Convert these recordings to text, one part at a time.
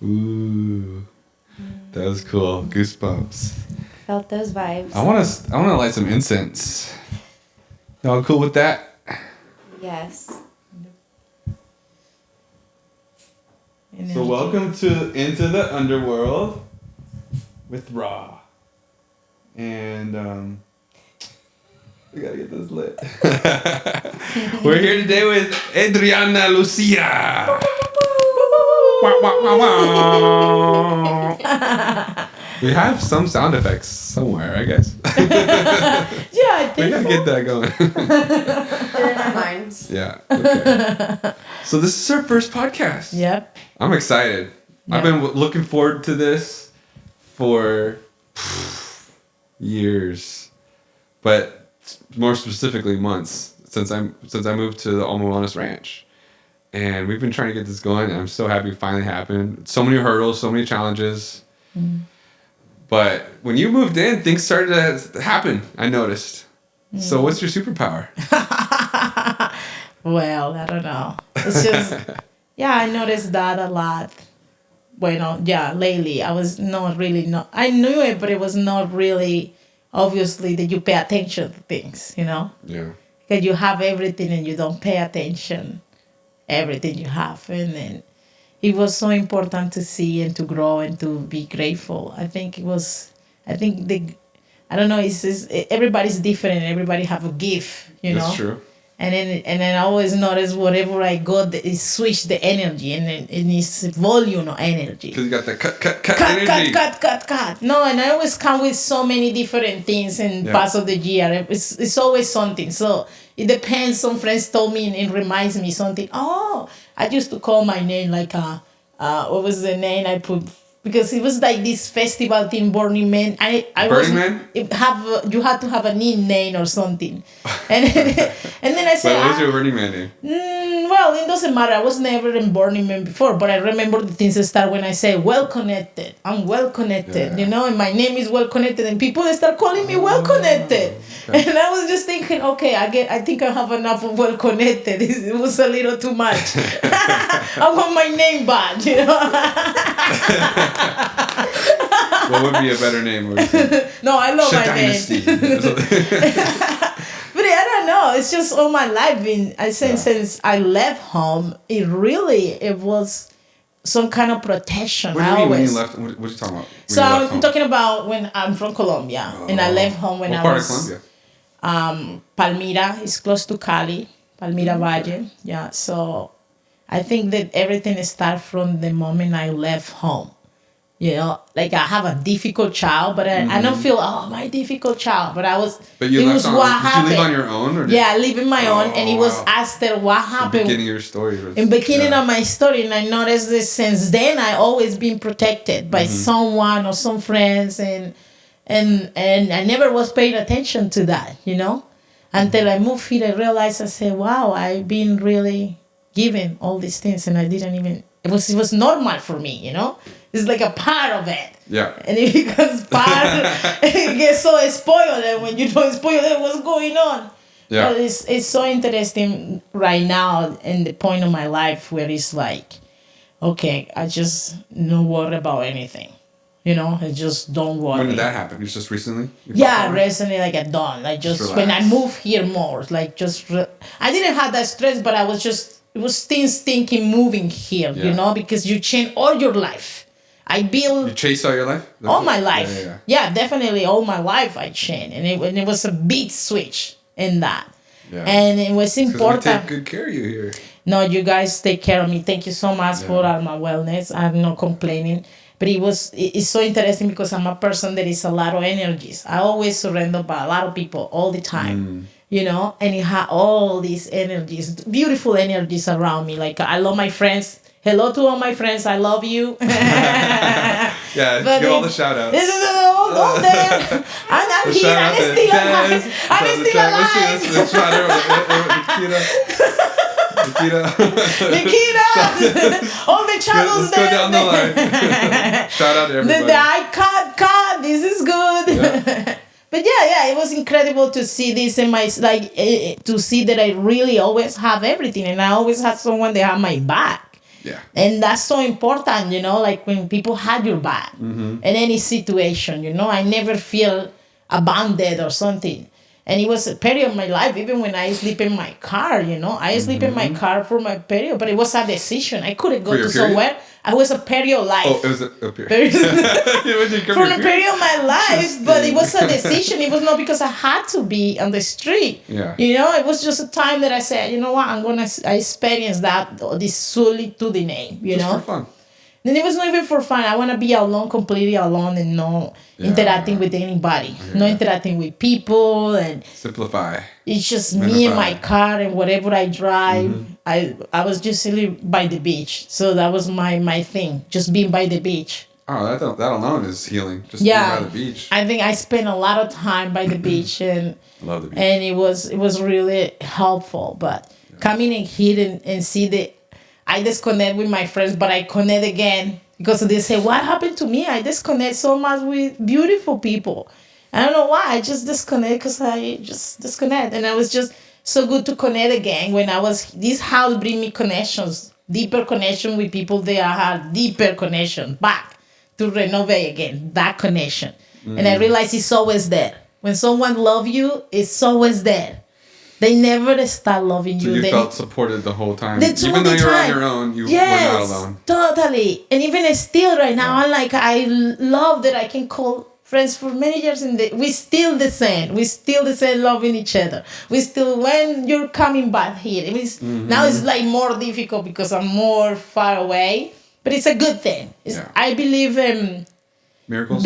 Ooh, that was cool. Goosebumps. Felt those vibes. I want to light some incense. Y'all cool with that? Yes. So welcome to Into the Underworld with Ra. And we gotta get this lit. We're here today with Adriana Lucia. We have some sound effects somewhere, I guess. Yeah, I think we gotta get that going. They're in our minds. Yeah. Okay. So this is our first podcast. Yep. I'm excited. Yeah. I've been looking forward to this for years, but more specifically months since I moved to the Alma Wellness Ranch, and we've been trying to get this going. And I'm so happy it finally happened. So many hurdles, so many challenges, but when you moved in, things started to happen. I noticed. So what's your superpower? Well, I don't know. It's just, yeah, I noticed that a lot. Well, yeah, lately I was I knew it, but it was not really obviously that you pay attention to things, Yeah. Because you have everything and you don't pay attention everything you have. And then it was so important to see and to grow and to be grateful. I don't know, it's just, everybody's different. Everybody have a gift, That's true. And then I always notice whatever I got, it switch the energy and it's volume of energy. Because you got the cut energy. Cut. No, and I always come with so many different things in parts of the year. It's always something. So it depends. Some friends told me and it reminds me something. Oh, I used to call my name like what was the name I put? Because it was like this festival thing, Burning Man. Burning Man? You had to have a name or something. And then I said, what was your Burning Man name? Well, it doesn't matter. I was never in Burning Man before, but I remember the things that start when I say well connected. I'm well connected, and my name is well connected, and people start calling me well connected. Okay. And I was just thinking, okay, I think I have enough of well connected. It was a little too much. I want my name back, What would be a better name? No, I love my Dynasty. name. But I don't know. It's just all my life since I left home. It was some kind of protection. What do you mean when you left? What are you talking about? So I'm talking about when I'm from Colombia and I left home when I was. What part of Colombia? Palmira is close to Cali. Palmira Valle. Yeah. So I think that everything started from the moment I left home. Like I have a difficult child, but I don't feel, my difficult child. But But you left did you leave on your own? I live on my own, and it was after what happened. The beginning of your story. In beginning of my story, and I noticed that since then, I always been protected by someone or some friends, and I never was paying attention to that, Until I moved here, I realized, I said, wow, I've been really given all these things, and I didn't even, it was normal for me, It's like a part of it. Yeah. And it becomes part, it gets so spoiled, and when you don't spoil it, what's going on? Yeah. But it's so interesting right now in the point of my life where it's like, okay, I just no worry about anything. I just don't worry. When did that happen? It's just recently? Recently, like at dawn. Like just when I moved here more, like I didn't have that stress, but it was things thinking moving here, because you change all your life. You chased all your life? All my life. Yeah, definitely all my life I changed. And it was a big switch in that. Yeah. And it was important. We take good care of you here. No, you guys take care of me. Thank you so much for my wellness. I'm not complaining. But it's so interesting because I'm a person that is a lot of energies. I always surrender by a lot of people all the time. And it had all these energies, beautiful energies around me. Like I love my friends. Hello to all my friends. I love you. Give all the shout outs. This is all there. I'm here. I'm still alive. Let's shout Nikita. All the channels there. Let's go down the line. Shout out to everybody. The cut. This is good. Yeah. But it was incredible to see this in my, to see that I really always have everything, and I always have someone that have my back. Yeah. And that's so important, like when people had your back in any situation, I never feel abandoned or something. And it was a period of my life, even when I sleep in my car, I sleep in my car for my period, but it was a decision. I couldn't go For your to period? somewhere. I was a period of life. Oh, it was a period. For the period of my life, but it was a decision. It was not because I had to be on the street. Yeah. It was just a time that I said, you know what, I experience that, this solitude name, Just for fun. Then it was not even for fun. I want to be alone, completely alone, and no interacting with anybody, no interacting with people, and simplify. it's just me and my car and whatever I drive. I was just sitting by the beach, so that was my thing, just being by the beach. Oh, that alone is healing. Just being by the beach. I think I spent a lot of time by the beach, and I love the beach. And it was really helpful. But coming in here and see I disconnect with my friends, but I connect again because they say, what happened to me? I disconnect so much with beautiful people. I don't know why. I just disconnect because I just disconnect. And it was just so good to connect again when this house bring me connections, deeper connection with people that I had deeper connection back to renovate again, that connection. And I realize it's always there. When someone loves you, it's always there. They never start loving you. So you felt supported the whole time. Even though you were on your own, you were not alone. Totally. And even still right now, I love that I can call friends for many years and we still the same. We still the same loving each other. We still, when you're coming back here, now it's like more difficult because I'm more far away, but it's a good thing. I believe miracles?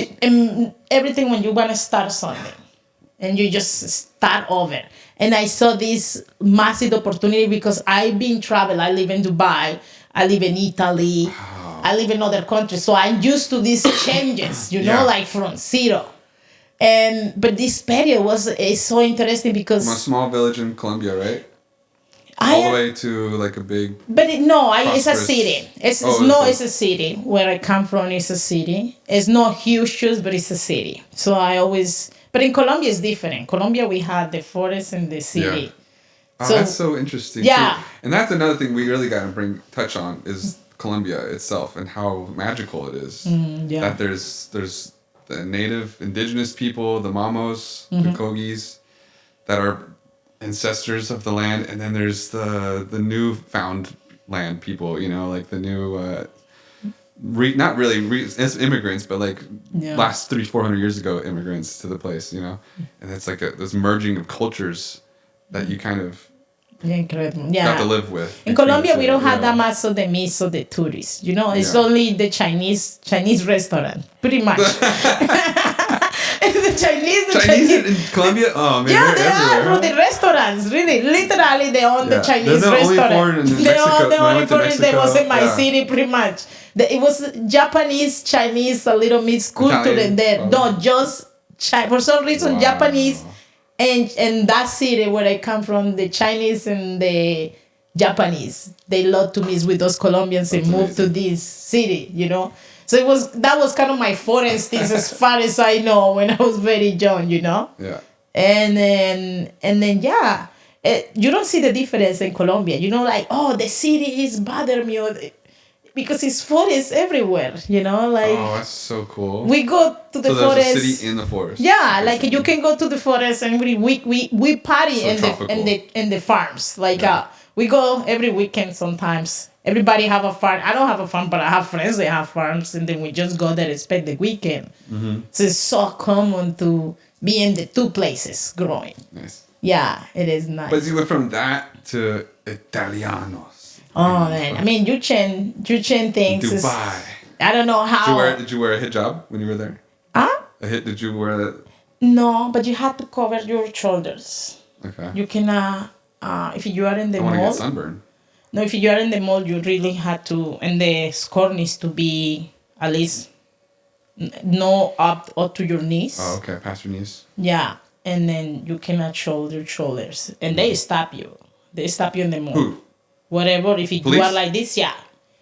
Everything when you want to start something and you just start over. And I saw this massive opportunity because I've been traveling. I live in Dubai. I live in Italy. Wow. I live in other countries. So I'm used to these changes, like from zero. But this period is so interesting because... From a small village in Colombia, right? All the way to like a big... But it's a city. It's a city. Where I come from is a city. It's not huge, but it's a city. So I always... But in Colombia, it's different. In Colombia, we had the forest and the city. Yeah. Oh, that's so interesting. Yeah. Too. And that's another thing we really got to touch on is Colombia itself and how magical it is. That there's the native indigenous people, the Mamos, the Kogis, that are ancestors of the land. And then there's the newfound land people, like the new... not really as immigrants, but like last 300-400 years ago immigrants to the place, and it's like this merging of cultures that you kind of got to live with. In Colombia, we don't have that much of the mix of the tourists. It's only the Chinese restaurant, pretty much. The Chinese in Colombia? Oh, man, yeah, they everywhere, are for the restaurants. Really, literally, they own the Chinese restaurant. They're the only foreign that was in my city, pretty much. It was Japanese, Chinese, a little mixed culture in there. No, just for some reason, Japanese, and that city where I come from, the Chinese and the Japanese, they love to mix with those Colombians and move to this city, So that was kind of my foreign things as far as I know when I was very young, Yeah. And then you don't see the difference in Colombia. Like, the city is bothering me. Because it's forest everywhere, Oh, that's so cool. We go to the forest. There's a city in the forest. Yeah, like you can go to the forest and every week we party in the farms. Like we go every weekend sometimes. Everybody have a farm. I don't have a farm, but I have friends that have farms, and then we just go there and spend the weekend. So it's so common to be in the two places growing. Nice. Yeah, it is nice. But you went from that to Italianos. Oh man, I mean you change things. Dubai. I don't know how. Did you wear a hijab when you were there? Huh? Did you wear that? No, but you have to cover your shoulders. Okay. You cannot. If you are in the mall. I want to get sunburned. No, if you are in the mall, you really have to, and the skirt needs to be at least no up to your knees. Oh, okay, past your knees. Yeah, and then you cannot show your shoulders, and they stop you. They stop you in the mall. Who? Whatever, if you are like this, yeah.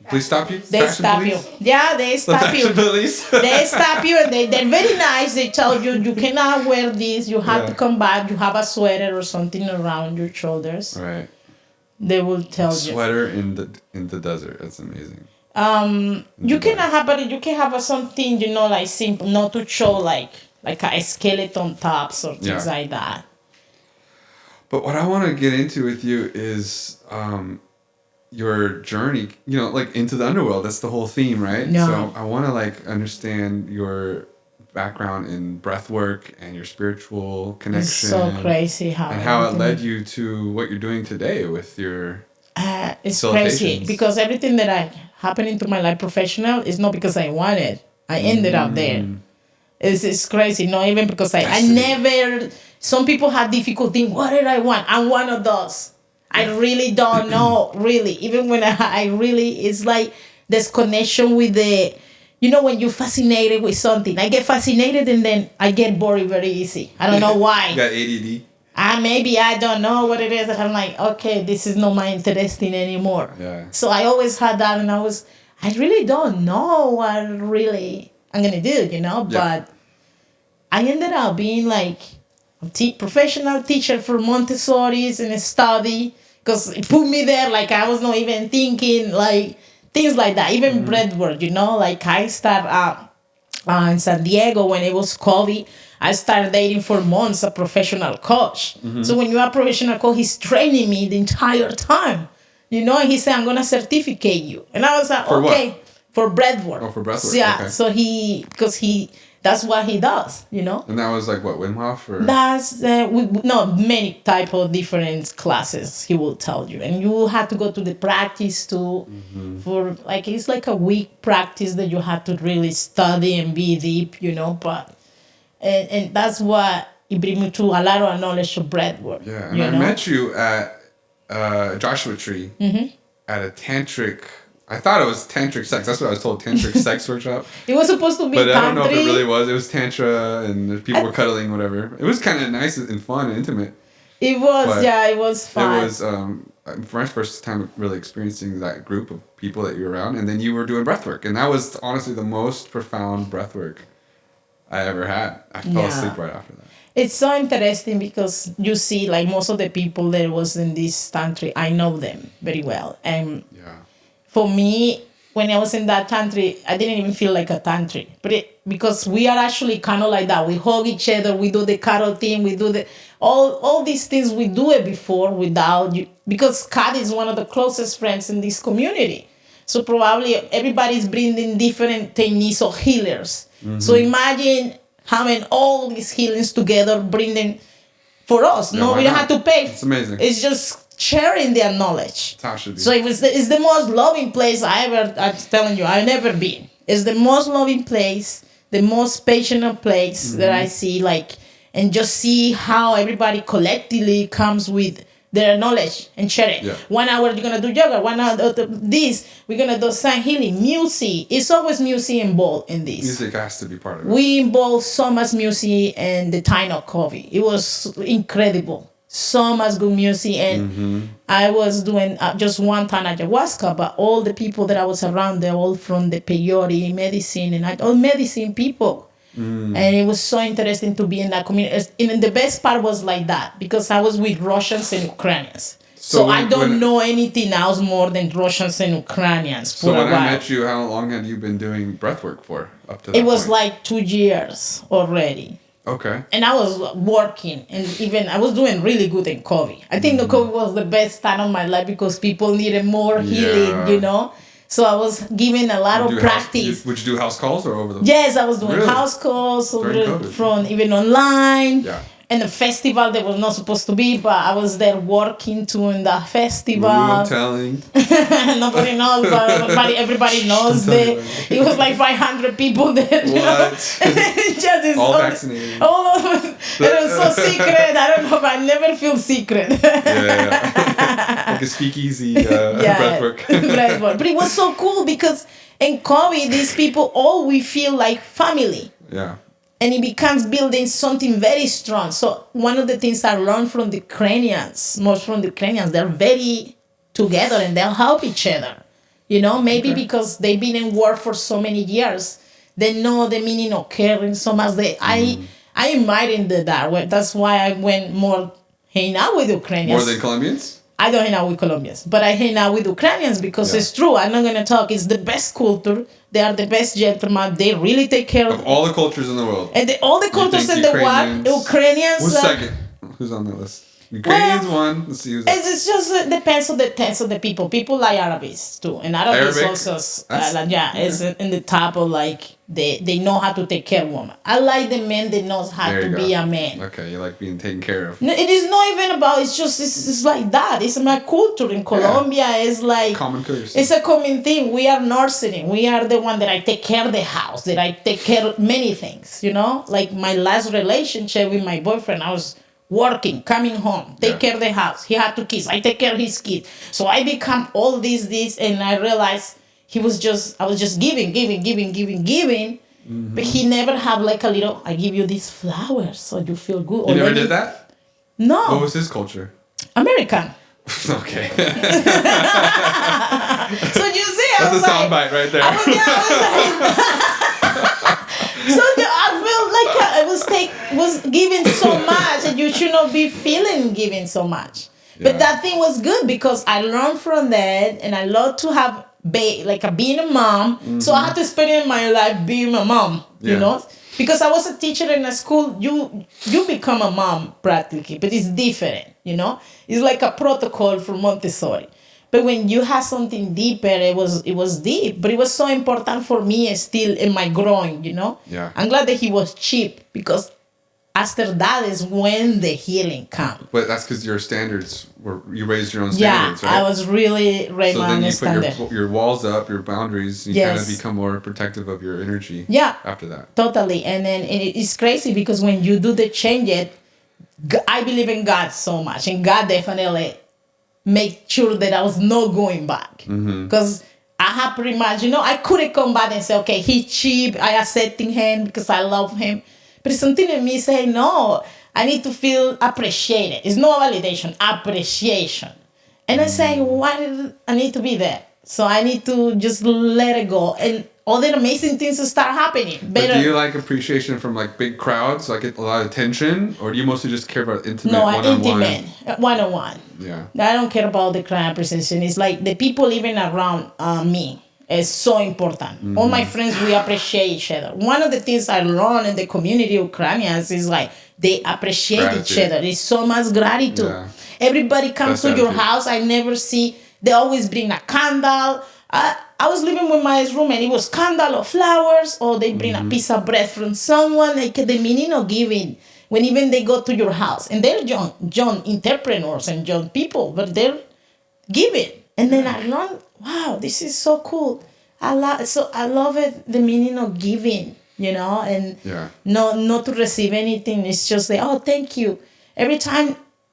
Police stop you? They stop you. Yeah, they stop you. They stop you, and they're very nice. They tell you cannot wear this. You have to come back. You have a sweater or something around your shoulders. Right. They will tell you. Sweater in the desert. That's amazing. You can have something, like simple, not to show like a skeleton tops or things like that. But what I want to get into with you is your journey, like into the underworld. That's the whole theme, right? Yeah. So I want to like understand your background in breath work and your spiritual connection. It's so crazy how it led you to what you're doing today with your it's crazy because everything that happened into my life professional is not because I wanted. I ended up there. It's crazy. Not even because I never. Some people have difficulty. What did I want? I'm one of those. I really don't know. Really, even when I really, it's like this connection with the. When you're fascinated with something, I get fascinated and then I get bored very easy. I don't know why. You got ADD? Maybe I don't know what it is. And I'm like, okay, this is not my interesting anymore. Yeah. So I always had that, and I really don't know what I'm going to do, But I ended up being like a professional teacher for Montessori's and study because it put me there like I was not even thinking like things like that. Even breathwork, like I started in San Diego when it was COVID. I started dating for months a professional coach. So when you're a professional coach, he's training me the entire time. And he said, I'm going to certificate you. And I was like, for okay, what? For breathwork. Oh, for breathwork. Yeah, okay. so that's what he does, And that was like what, Wim Hof? Or? That's, many type of different classes he will tell you. And you have to go to the practice too. For like, it's like a week practice that you have to really study and be deep, but, and that's what it brings me to a lot of knowledge of breathwork. Yeah, and I met you at Joshua Tree at a tantric. I thought it was tantric sex. That's what I was told. Tantric sex workshop. It was supposed to be but tantric. I don't know if it really was. It was tantra, and people were cuddling, whatever. It was kind of nice and fun and intimate. It was, it was fun. It was my first time really experiencing that group of people that you were around, and then you were doing breathwork, and that was honestly the most profound breathwork I ever had. I fell asleep right after that. It's so interesting because you see, like most of the people that was in this tantric, I know them very well, and for me, when I was in that tantric, I didn't even feel like a tantric, because we are actually kind of like that. We hug each other, we do the cuddle thing, we do all these things. We do it before without you, because Kat is one of the closest friends in this community. So probably everybody's bringing different techniques of healers. So imagine having all these healings together, bringing for us. We don't have to pay. It's amazing. It's just sharing their knowledge. That's how it should be. So it's the most loving place I'm telling you, I've never been. It's the most loving place, the most patient place that I see, and just see how everybody collectively comes with their knowledge and share it. 1 hour you're going to do yoga, 1 hour this, we're going to do sound healing, music. It's always music involved in this. Music has to be part of it. We involved so much music in the time of COVID. It was incredible. So much good music, and I was doing just one time ayahuasca, but all the people that I was around, they're all from the peyote medicine, and all medicine people. And it was so interesting to be in that community. And the best part was like that, because I was with Russians and Ukrainians. So I don't know anything else more than Russians and Ukrainians. So when I met you, how long had you been doing breathwork for up to that It was point? like 2 years already. Okay. And I was working, and even I was doing really good in COVID. I think the COVID was the best time of my life because people needed more healing, So I was giving a lot of practice. Would you do house calls or over the? Yes, I was doing house calls from even online. Yeah. And the festival that was not supposed to be, but I was there working too in the festival. I'm telling. Nobody knows, but everybody knows that it was like 500 people there. What? All vaccinated. All of it. It was so secret. I don't know, but I never feel secret. Like a speakeasy breathwork. Breathwork. But it was so cool because in COVID, these people all we feel like family. Yeah. And it becomes building something very strong. So one of the things I learned from the Ukrainians, most from the Ukrainians, they're very together and they'll help each other. Maybe because they've been in war for so many years, they know the meaning of caring so much. I admired that. That's why I went more hanging out with Ukrainians. More than Colombians? I don't hang out with Colombians, but I hang out with Ukrainians because it's true. I'm not gonna talk. It's the best culture. They are the best gentlemen. They really take care Of all the cultures in the world. and all the cultures in the world. Ukrainians. Who's second? Who's on the list? Ukrainians one. Let's see who's that. It's just depends on the taste of the people. People like Arabs too, and Arabs also is in the top of like they know how to take care of women. I like the men that knows how to be a man. Okay, you like being taken care of. No, it is not even about. It's like that. It's my culture in Colombia. It's like common courtesy. It's a common thing. We are nurturing. We are the one that I take care of the house. That I take care of many things. You know, like my last relationship with my boyfriend, I was working, coming home, take care of the house. He had 2 kids. I take care of his kids. So I become all this, and I realized I was just giving. But he never have like a little, I give you these flowers so you feel good. You never did that? No. What was his culture? American. Okay. So you see, that's a soundbite right there. I felt like I was giving so much, and you should not be feeling giving so much. But that thing was good because I learned from that, and I love to have being a mom. So I had to spend my life being a mom, you know, because I was a teacher in a school. You become a mom practically, but it's different, you know. It's like a protocol for Montessori. But when you have something deeper, it was deep. But it was so important for me still in my growing, you know. Yeah. I'm glad that he was cheap because after that is when the healing comes. But that's because your standards you raised your own standards, right? I was really raised my own standards. So then you put your walls up, your boundaries, you kind of become more protective of your energy. Yeah. After that. Totally. And then it's crazy because when you do the change I believe in God so much, and God definitely make sure that I was not going back. Because I have pretty much, I couldn't come back and say, okay, he's cheap, I accepting him because I love him. But something in me say, no, I need to feel appreciated. It's not validation, appreciation. And I say, why I need to be there? So I need to just let it go. And all the amazing things will start happening. But do you like appreciation from like big crowds, like a lot of attention? Or do you mostly just care about intimate one-on-one? Intimate, one-on-one. Yeah. I don't care about the crowd appreciation. It's like the people even around me is so important. All my friends, we appreciate each other. One of the things I learned in the community of Ukrainians is like they appreciate each other. There's so much gratitude. Yeah. Everybody comes to your house. I never see, they always bring a candle. I was living with my roommate and it was candle or flowers, or they bring a piece of bread from someone. Like the meaning of giving when even they go to your house. And they're young entrepreneurs and young people, but they're giving. And then I learned, wow, this is so cool. I love it, the meaning of giving, and not to receive anything. It's just like, oh, thank you.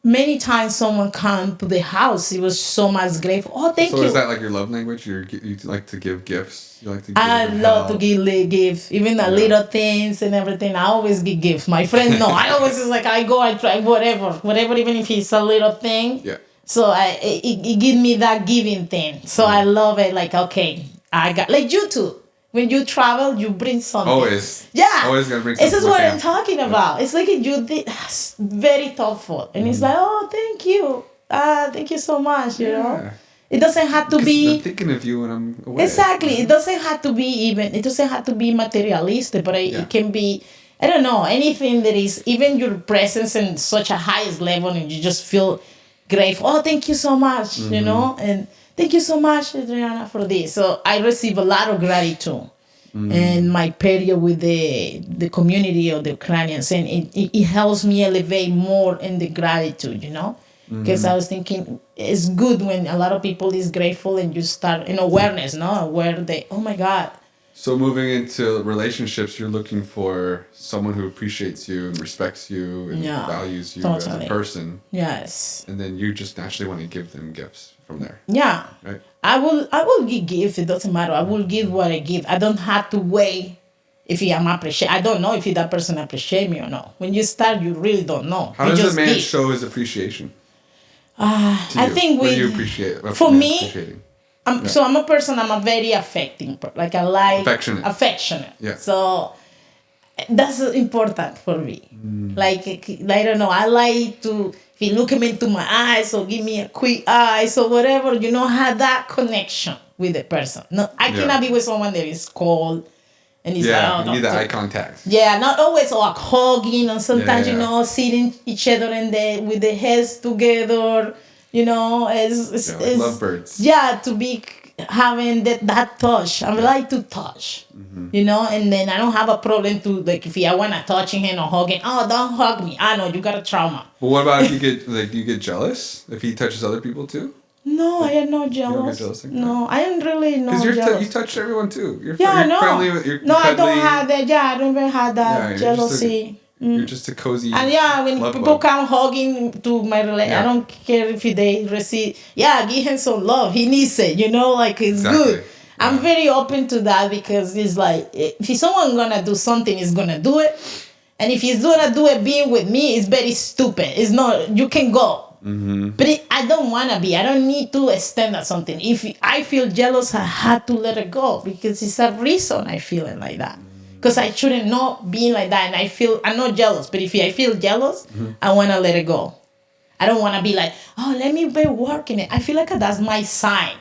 Many times someone come to the house, it was so much grateful. Oh, thank you. So is that like your love language? You like to give gifts? You like to give I love to give gifts, even the little things and everything. I always give gifts. My friends know. I always is like, I try whatever, even if it's a little thing. Yeah. So it gives me that giving thing. So I love it. Like, okay, I got, like you too. When you travel, you bring something. Always. Yeah. Always gotta bring something. This is what I'm talking about. It's like you did very thoughtful. And it's like, oh, thank you. Thank you so much, you know. It doesn't have to be. I'm thinking of you when I'm away. Exactly. It doesn't have to be it doesn't have to be materialistic, but it can be, I don't know, anything that is, even your presence in such a highest level and you just feel grateful. Oh, thank you so much, and thank you so much, Adriana, for this. So I receive a lot of gratitude in my period with the community of the Ukrainians, and it helps me elevate more in the gratitude, because I was thinking it's good when a lot of people is grateful and you start in awareness, where oh my God. So moving into relationships, you're looking for someone who appreciates you and respects you and values you as a person. Yes. And then you just naturally want to give them gifts from there. Yeah. Right? I will give gifts. It doesn't matter. I will give what I give. I don't have to wait if I'm appreciated. I don't know if that person appreciates me or not. When you start, you really don't know. How does a man show his appreciation? I think what do you appreciate? For me, so I'm a person, I'm a very affecting, like I like affectionate. Yeah. So that's important for me. Like, I don't know, I like to if he look him into my eyes or give me a quick eyes or whatever, have that connection with the person. No, I cannot be with someone that is cold and he's like, you need the eye contact. Yeah, not always like hugging, and sometimes sitting each other with the heads together. It's lovebirds. Yeah, to be having that touch. I like to touch. And then I don't have a problem to like if I wanna touching him or hugging. Oh, don't hug me. I know you got a trauma. But what about if you get do you get jealous if he touches other people too? No, I am not jealous. You don't get jealous like that? No, I am really not jealous. Because you touch everyone too. You're no. friendly. I don't have that. Yeah, I don't even have that jealousy. You're just a cozy. And when people come hugging to my relationship, I don't care if they receive. Yeah, give him some love. He needs it. Like it's good. I'm very open to that because it's like if someone gonna do something, he's gonna do it. And if he's gonna do it being with me, it's very stupid. It's not. You can go. But I don't want to be. I don't need to extend at something. If I feel jealous, I had to let it go because it's a reason I feel it like that. Because I shouldn't not be like that. And I'm not jealous. But if I feel jealous, I want to let it go. I don't want to be like, oh, let me be working it. I feel like that's my sign.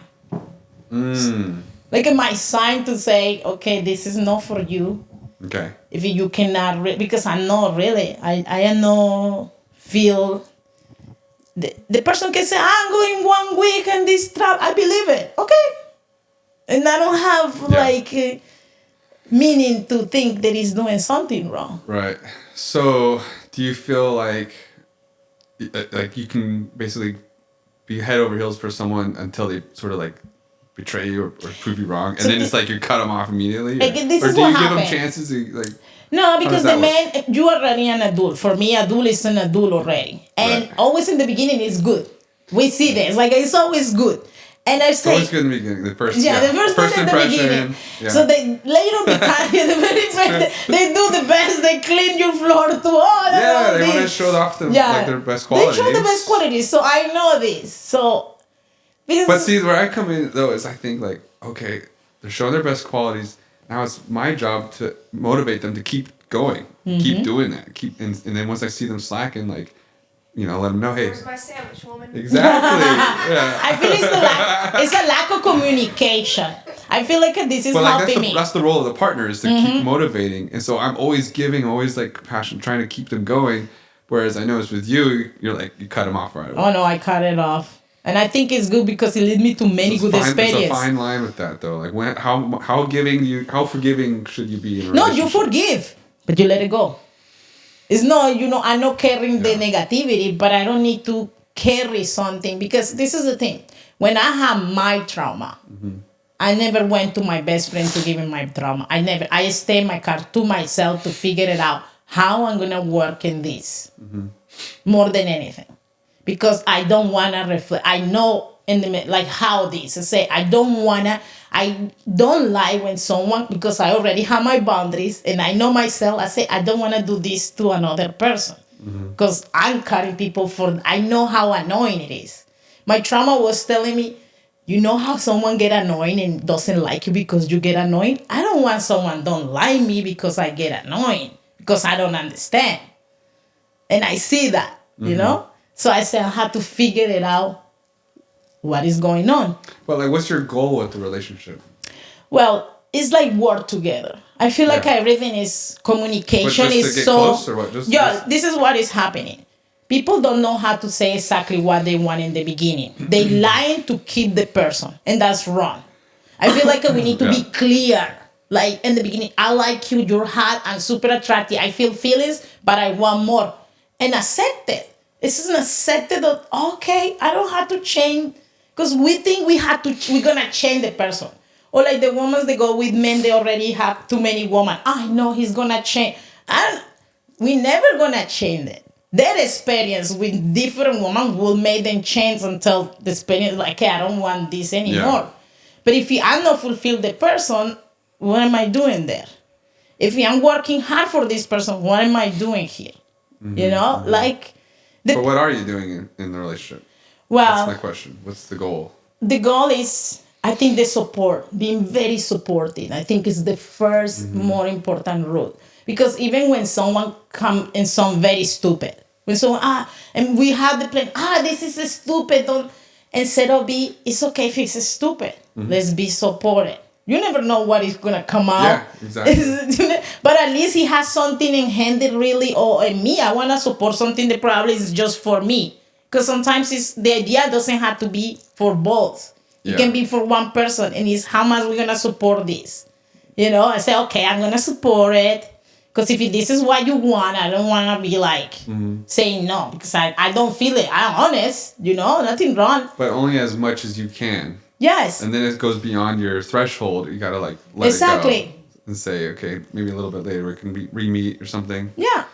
Like my sign to say, okay, this is not for you. Okay. If you cannot, because I'm not really. I am not feel. The person can say, I'm going 1 week and this trap. I believe it. Okay. And I don't have meaning to think that he's doing something wrong. Right. So do you feel like you can basically be head over heels for someone until they sort of betray you or prove you wrong, and then it's like you cut them off immediately? Or do you give them chances to No, because the man, you are already an adult. For me, adult is an adult already. And always in the beginning is good. We see this. It's always good. And I say... It's always good in the beginning. The first impression. Yeah. So they later become the very first... They do the best. They clean your floor too. They want to show off their best qualities. They show the best qualities. So I know this. So... But see, where I come in, though, is I think, okay, they're showing their best qualities. Now it's my job to motivate them to keep going, keep doing that, and then once I see them slacking, let them know, hey. Where's my sandwich, woman? Exactly. Yeah. I feel it's a lack of communication. I feel like this is helping me. That's the role of the partner, is to keep motivating, and so I'm always giving, always passion, trying to keep them going. Whereas I know it's with you, you're you cut them off right away. Oh no, I cut it off. And I think it's good because it led me to many good experiences. There's a fine line with that, though. How forgiving should you be in a relationship? No, you forgive, but you let it go. It's not, I'm not carrying the negativity, but I don't need to carry something because this is the thing. When I had my trauma, I never went to my best friend to give him my trauma. I stay in my car to myself to figure it out how I'm gonna work in this more than anything. Because I don't want to reflect. I know how this. I say, I don't like when someone, because I already have my boundaries and I know myself, I say, I don't want to do this to another person. Because I'm cutting people I know how annoying it is. My trauma was telling me, you know how someone get annoying and doesn't like you because you get annoying? I don't want someone don't like me because I get annoying, because I don't understand. And I see that, you know? So I said I had to figure it out what is going on. Well, what's your goal with the relationship? Well, it's work together. I feel like everything is communication. But just to get close or what? This is what is happening. People don't know how to say exactly what they want in the beginning. They lying to keep the person, and that's wrong. I feel like we need to be clear. In the beginning, I like you, you're hot, I'm super attractive, I feel feelings, but I want more. And accept it. This is an accepted of, okay, I don't have to change, because we think we're gonna change the person. Or the women that go with men, they already have too many women. I know he's gonna change. We never gonna change it. Their experience with different women will make them change until the experience okay, I don't want this anymore. Yeah. But if I'm not fulfill the person, what am I doing there? If I'm working hard for this person, what am I doing here? You know, But what are you doing in the relationship? Well, that's my question. What's the goal? The goal is, I think, the support, being very supportive. I think is the first more important route. Because even when someone comes and sound very stupid, When someone, and we had the plan, this is stupid. Don't, instead of it's okay if it's stupid. Let's be supported. You never know what is going to come out. Yeah, exactly. But at least he has something in hand that really, in me, I want to support something that probably is just for me. Because sometimes the idea doesn't have to be for both. It can be for one person. And it's how much we're going to support this. I say, okay, I'm going to support it. Because if this is what you want, I don't want to be like saying no. Because I don't feel it. I'm honest. Nothing wrong. But only as much as you can. Yes. And then it goes beyond your threshold. You gotta let it go and say, okay, maybe a little bit later we can re-meet or something. Yeah,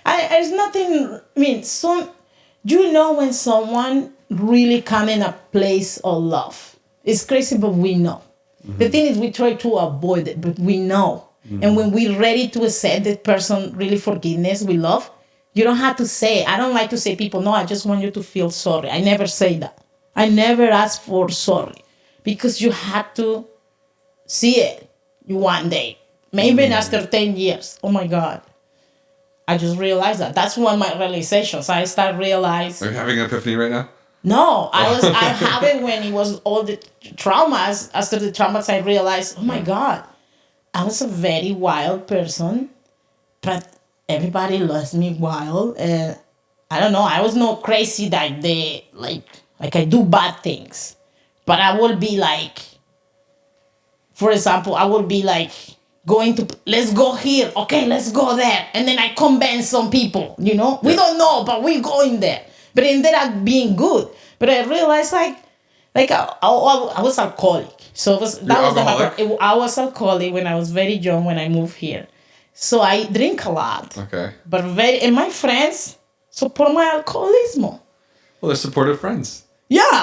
there's nothing. I mean, when someone really come in a place of love, it's crazy, but we know. The thing is, we try to avoid it, but we know. And when we're ready to accept that person, really forgiveness, we love. You don't have to say. I don't like to say people. No, I just want you to feel sorry. I never say that. I never ask for sorry because you had to see it one day. Maybe after 10 years. Oh my God. I just realized that. That's one of my realizations. I start realizing. Are you having an epiphany right now? No, I have it when it was all the traumas. After the traumas, I realized, oh my God, I was a very wild person, but everybody loves me wild. And I don't know, I was not crazy that they like I do bad things, but I will be like, for example, I will be like let's go here, okay, let's go there, and then I convince some people, we don't know, but we're going there. But ended up being good. But I realized I was alcoholic, so I was alcoholic when I was very young when I moved here, so I drink a lot. Okay. But and my friends support my alcoholism. Well, they're supportive friends. Yeah,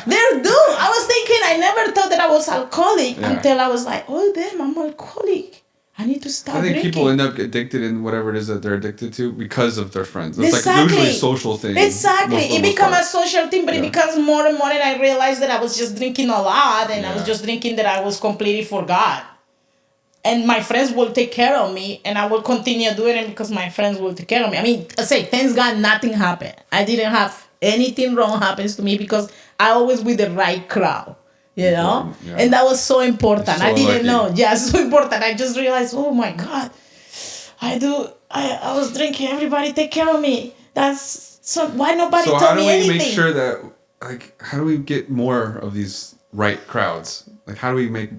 they do. I was thinking, I never thought that I was alcoholic until I was like, oh, damn, I'm alcoholic. I need to stop drinking. I think people end up addicted in whatever it is that they're addicted to because of their friends. It's like usually a social thing. Exactly. It becomes a social thing, but it becomes more and more, and I realized that I was just drinking a lot, and I was just drinking that I was completely forgot. And my friends will take care of me, and I will continue doing it because my friends will take care of me. I mean, I say, thanks God, nothing happened. I didn't have anything wrong happens to me because I always with the right crowd, Yeah. And that was so important. So I didn't know. Yeah, so important. I just realized, oh my God, I was drinking. Everybody take care of me. That's so. Why nobody told me anything? So how do we make sure that how do we get more of these right crowds? How do we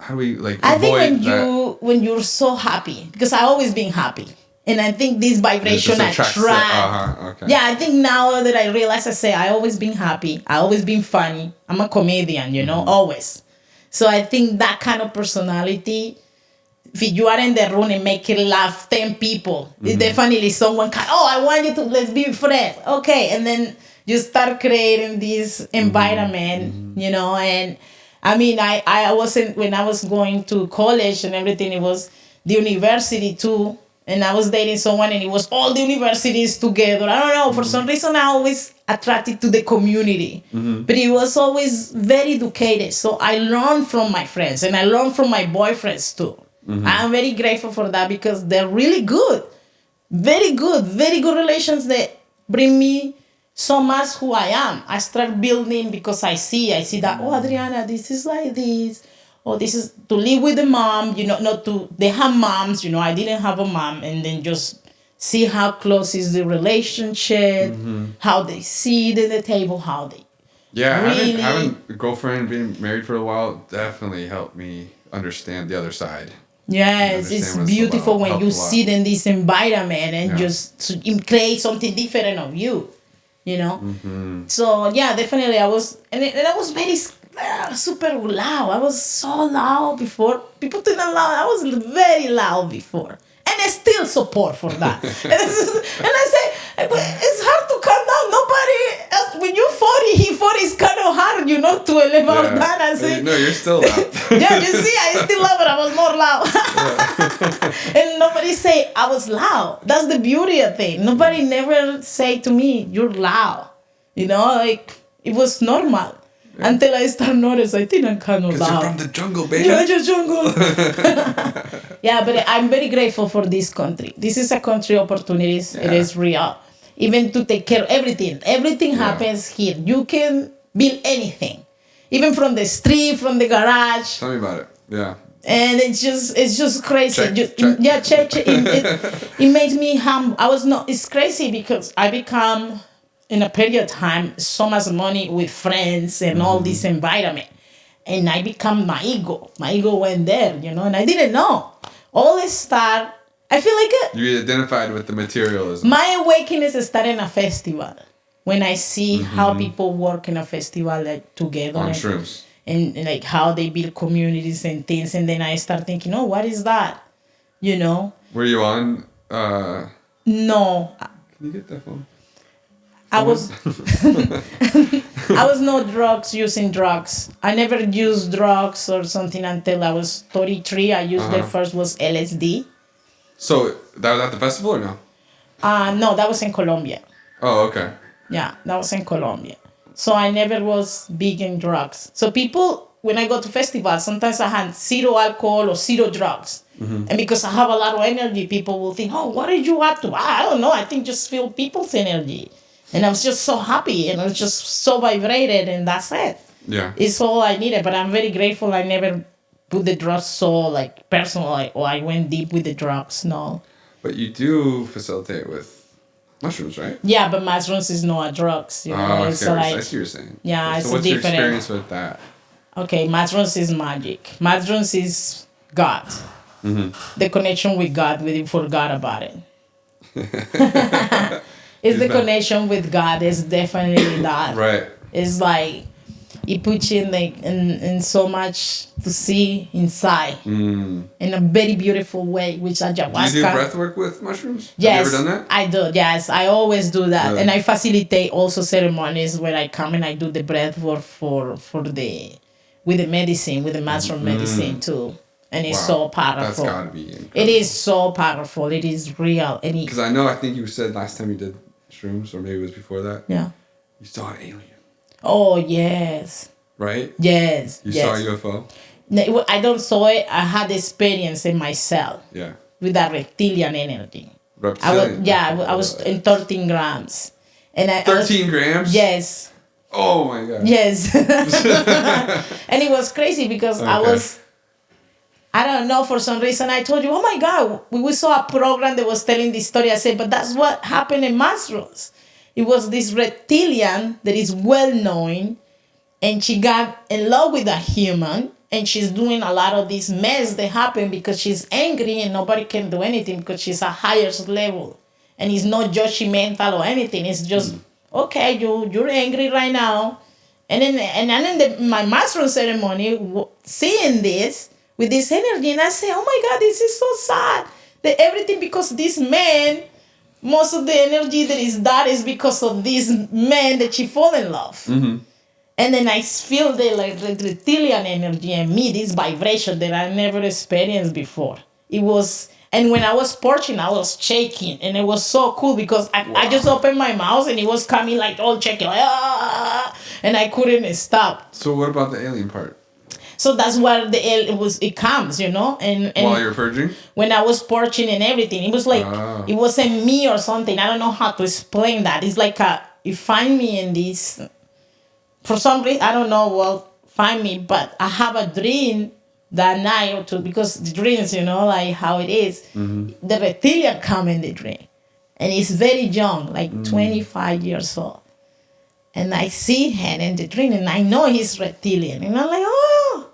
I think when you're so happy, because I've always been happy. And I think this vibration attracts. Okay. Yeah, I think now that I realize, I always been happy. I always been funny. I'm a comedian, always. So I think that kind of personality, if you are in the room and make it laugh 10 people, definitely someone can, I want you to, let's be friends. Okay, and then you start creating this environment, and I mean, I wasn't, when I was going to college and everything, it was the university too. And I was dating someone and it was all the universities together. I don't know, for some reason I always attracted to the community. But it was always very educated. So I learned from my friends and I learned from my boyfriends too. I'm very grateful for that because they're really good. Very good relations that bring me so much who I am. I start building because I see that, Adriana, this is like this. Oh, this is to live with the mom, they have moms, I didn't have a mom, and then just see how close is the relationship, how they sit at the table, how they really... having a girlfriend, being married for a while, definitely helped me understand the other side. Yes, it's beautiful when you sit in this environment and just create something different of you, So, yeah, definitely I was, and I was very super loud. I was so loud before. People didn't loud. I was very loud before. And I still support for that. And I say, it's hard to calm down. Nobody else, when you're 40 is kind of hard, to elevate that and say. No, you're still loud. Yeah, you see, I still loud, but I was more loud. And nobody say I was loud. That's the beauty of thing. Nobody never say to me, you're loud. It was normal. Until I start notice, I think I'm kind of Because you're loud. from the jungle, baby. Yeah, just jungle. Yeah, but I'm very grateful for this country. This is a country opportunities. It Yeah. is real. Even to take care of everything. Everything Yeah. happens here. You can build anything. Even from the street, from the garage. Tell me about it. Yeah. And it's just crazy. Check. Yeah, check. It makes me humble. It's crazy because I become, in a period of time, so much money with friends and all this environment. And I become my ego. My ego went there, and I didn't know. All this start, I feel like You identified with the materialism. my awakening started in a festival. When I see how people work in a festival like together. On and- shrooms. and like how they build communities and things, and then I start thinking, oh, what is that? Were you on? No, Can you get that phone? I was I was not using drugs. I never used drugs or something until I was 33. I used the first was LSD. So that was at the festival or no? No, that was in Colombia. Oh, okay. Yeah, that was in Colombia. So I never was big in drugs. So people, when I go to festivals, sometimes I had zero alcohol or zero drugs. And because I have a lot of energy, people will think, oh, what did you up to? I don't know. I think just feel people's energy. And I was just so happy and I was just so vibrated and that's it. Yeah. It's all I needed. But I'm very grateful I never put the drugs so like personal or I went deep with the drugs. No. But you do facilitate with mushrooms, right? Yeah, but mushrooms is not drugs. Oh, It's okay. like, I see what you're saying. yeah, So it's what's different. your experience with that? okay, mushrooms is magic. Mushrooms is God. The connection with God, we forgot about it. It's the that- connection with God. It's definitely that. Right. It's like it puts you in so much to see inside in a very beautiful way, which ayahuasca. Do you do breath work with mushrooms? Yes, Have you ever done that? I do. Yes, I always do that, Really? and I facilitate also ceremonies where I come and I do the breath work with the medicine, with the mushroom medicine too, and it's so That's powerful. gotta be incredible. It is so powerful. It is real, and Because I think you said last time you did shrooms, or maybe it was before that, yeah. you saw an alien, Oh yes, right? yes, You yes. saw a UFO? No, I don't saw it. I had the experience in myself Yeah. with that reptilian energy. Reptilian. I was in 13 grams, and I 13 grams? Yes. Oh my god. Yes. And it was crazy because I don't know, for some reason I told you, oh my God, we saw a program that was telling this story. I said, but that's what happened in mushrooms. It was this reptilian that is well known, and she got in love with a human, and she's doing a lot of this mess that happened because she's angry and nobody can do anything because she's a higher level. And it's not judgmental or anything. It's just, okay, you're angry right now. And then my mushroom ceremony, seeing this with this energy, and I say, oh my God, this is so sad. That everything because this man, most of the energy that is because of this man that she fall in love. Mm-hmm. And then I feel the reptilian energy in me, this vibration that I never experienced before. It was, and when I was porching, I was shaking, and it was so cool because I just opened my mouth and it was coming like all shaking, like, and I couldn't stop. So what about the alien part? So that's where it comes, And While you're purging? when I was porching and everything, it was like it wasn't me or something. I don't know how to explain that. It's like you find me in this. For some reason, I don't know. Find me, but I have a dream that night or two because the dreams, like how it is. Mm-hmm. The reptilian come in the dream, and he's very young, like 25 years old. And I see him in the dream, and I know he's reptilian, and I'm like, oh.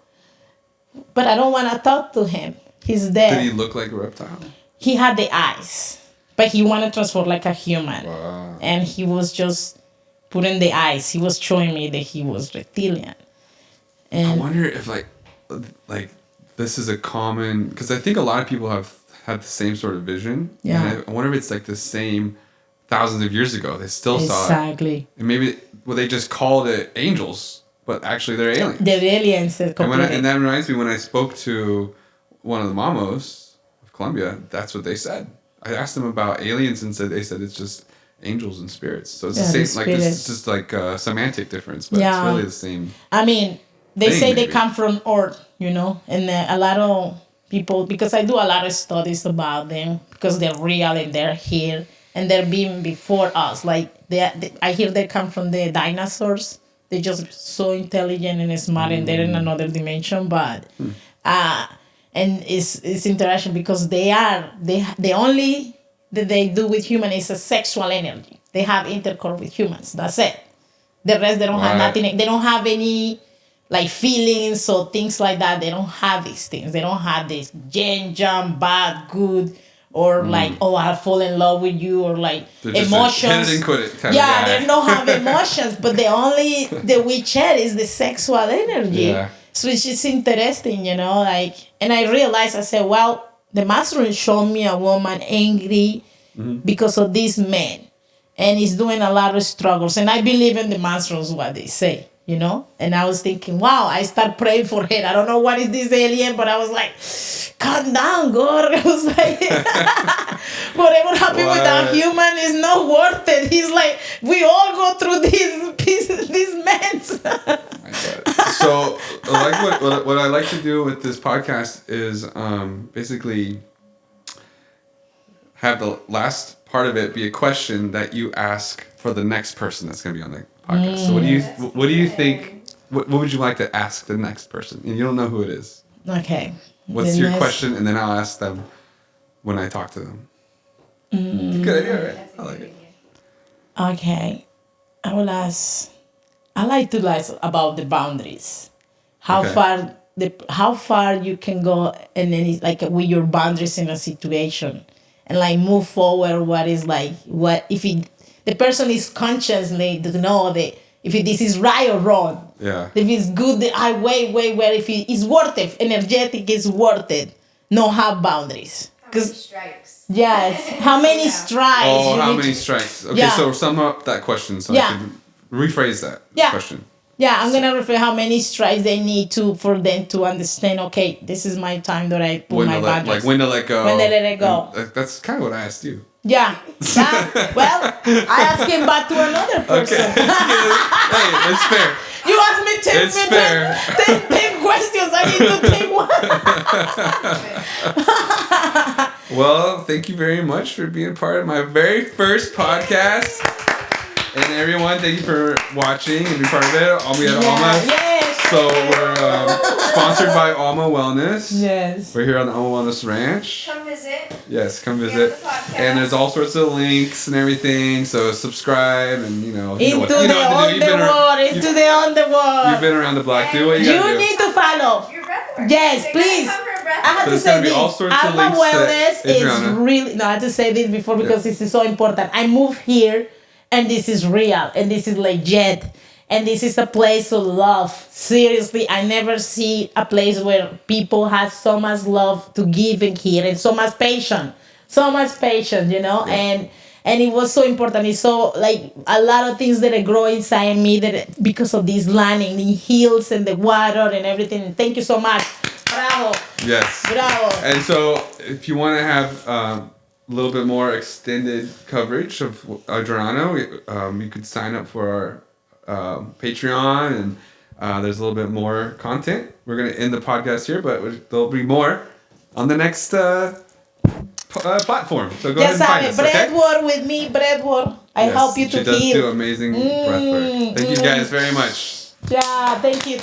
But I don't want to talk to him. He's there. Did he look like a reptile? He had the eyes, but he wanted to transform like a human. Wow. And he was just putting the eyes. He was showing me that he was reptilian. I And wonder if like this is a common, because I think a lot of people have had the same sort of vision. Yeah. And I wonder if it's like the same thousands of years ago. They still saw it. exactly. And maybe they just called it angels, but actually they're aliens. The aliens are completely. And that reminds me, when I spoke to one of the mamos of Colombia, that's what they said. I asked them about aliens and they said it's just angels and spirits. So it's Yeah, the the same. Like this is spirits. just like a semantic difference, but it's Yeah. really the same. I mean, they Thing, say they maybe. come from Earth, you know, and a lot of people, because I do a lot of studies about them, because they're real and they're here and they're being before us. Like I hear they come from the dinosaurs. They're just so intelligent and smart, and they're in another dimension. But and it's interesting because the only that they do with human is a sexual energy. They have intercourse with humans. That's it. The rest, they don't have Right. nothing. They don't have any like feelings or things like that. They don't have these things. They don't have this yin, yang, bad, good, or like, oh, I fall in love with you, or like They're just emotions. hit it and quit it kind Yeah, of guy. they don't have emotions, but the only that we share is the sexual energy. Yeah. So it's just interesting, you know, like, and I realized, I said, well, the master showed me a woman angry because of this man, and he's doing a lot of struggles, and I believe in the masters, what they say, you know. And I was thinking, wow, I start praying for her. I don't know what is this alien, but I was like, calm down, God. I was like, whatever happened with that human is not worth it. He's like, we all go through these men. So, like what I like to do with this podcast is basically have the last part of it be a question that you ask for the next person that's going to be on the podcast. So, what do you think? What would you like to ask the next person? And you don't know who it is. Okay. What's The your next- question? And then I'll ask them when I talk to them. Good idea, right? I like it. Okay. I will ask. I like to ask about the boundaries. How Okay. how far you can go, and then it's like with your boundaries in a situation, and like move forward. What is like what if the person is consciously to know that if this is right or wrong. Yeah. If it's good, I wait. If it's worth it, energetic is worth it. No have boundaries. Because Strikes. yes, how many Yeah. strikes? Oh, you how need many to- strikes? Okay, Yeah. so sum up that question so Yeah. I can rephrase that Yeah. question. Yeah, I'm gonna refer how many strikes they need to for them to understand. Okay, this is my time that I put When my to let, boundaries. like when to let go. When to let it go. And, that's kind of what I asked you. Yeah. Well, I asked him back to another person. Okay. Hey, it's fair. You asked me 10, It's fair. 10 questions. I need to take one. Well, thank you very much for being part of my very first podcast. And everyone, thank you for watching and being part of it. I'll be at Alma. Yes. So we're sponsored by Alma Wellness. Yes. We're here on the Alma Wellness Ranch. Come visit. Yes, come Be on visit. the podcast. And there's all sorts of links and everything. So subscribe and you know what to do. Into You've the been underworld. you've been around the block. Do what you gotta You do. need to follow. Your breathwork. Yes, They please. gotta come for a I breathwork. have to There's say gonna be this. all sorts of Alma links that Wellness is Adriana- really. No, I have to say this before because this is so important. I moved here, and this is real, and this is legit, and this is a place of love. Seriously, I never see a place where people have so much love to give in here, and so much patience, you know, and it was so important. It's so like a lot of things that are growing inside me that because of this landing, the hills and the water and everything. Thank you so much. Bravo. Yes. Bravo. And so, if you want to have a little bit more extended coverage of Adriana, you could sign up for our Patreon, and there's a little bit more content. We're going to end the podcast here, but there'll be more on the next platform. So go ahead and find us, okay? Breathwork with me, breathwork. I Yes, help you to she does heal. do amazing breathwork. Thank you guys very much. Yeah, thank you.